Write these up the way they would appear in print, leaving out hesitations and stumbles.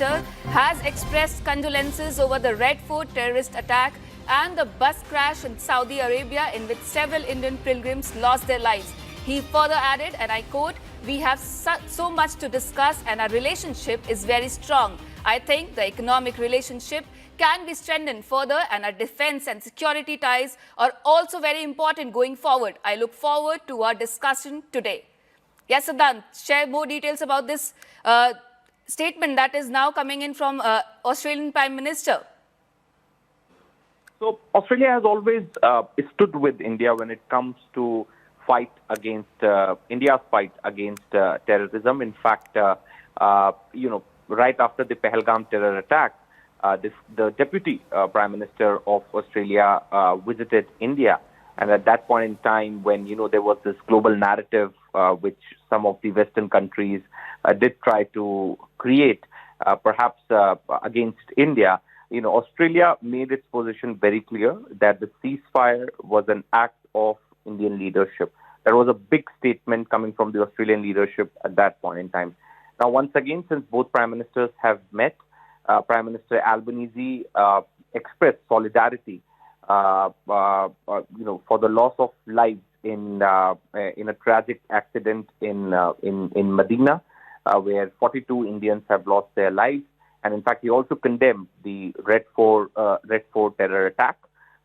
Minister has expressed condolences over the Red Fort terrorist attack and the bus crash in Saudi Arabia in which several Indian pilgrims lost their lives. He further added, and I quote, "We have so much to discuss and our relationship is very strong. I think the economic relationship can be strengthened further and our defense and security ties are also very important going forward. I look forward to our discussion today." Yes, Siddhant, share more details about this statement that is now coming in from Australian Prime Minister. So Australia has always stood with India when it comes to fight against India's fight against terrorism. In fact, right after the Pahalgam terror attack, the Deputy Prime Minister of Australia visited India. And at that point in time, when, there was this global narrative which some of the Western countries did try to create, perhaps against India, Australia made its position very clear that the ceasefire was an act of Indian leadership. That was a big statement coming from the Australian leadership at that point in time. Now, once again, since both prime ministers have met, Prime Minister Albanese expressed solidarity, for the loss of lives in a tragic accident in Medina, where 42 Indians have lost their lives. And in fact, he also condemned the Red Fort terror attack.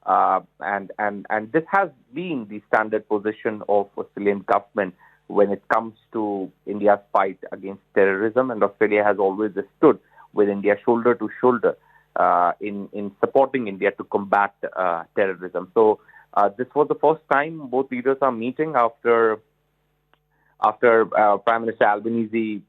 And this has been the standard position of Australian government when it comes to India's fight against terrorism. And Australia has always stood with India shoulder to shoulder in supporting India to combat terrorism. So this was the first time both leaders are meeting after Prime Minister Albanese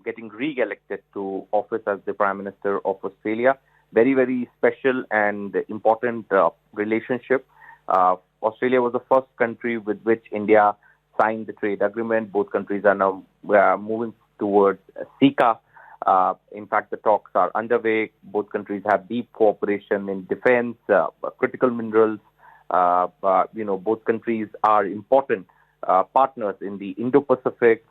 getting re-elected to office as the Prime Minister of Australia. Very, very special and important relationship. Australia was the first country with which India signed the trade agreement. Both countries are now moving towards CECA. In fact, the talks are underway. Both countries have deep cooperation in defense, critical minerals. Both countries are important partners in the Indo-Pacific.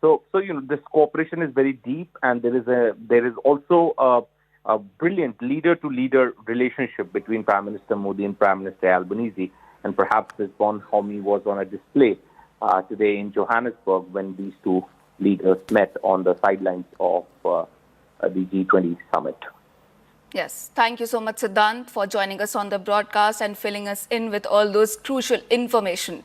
So this cooperation is very deep, and there is also a brilliant leader-to-leader relationship between Prime Minister Modi and Prime Minister Albanese. And perhaps this bonhomie was on a display today in Johannesburg when these two leaders met on the sidelines of the G20 summit. Yes, thank you so much, Siddhant, for joining us on the broadcast and filling us in with all those crucial information.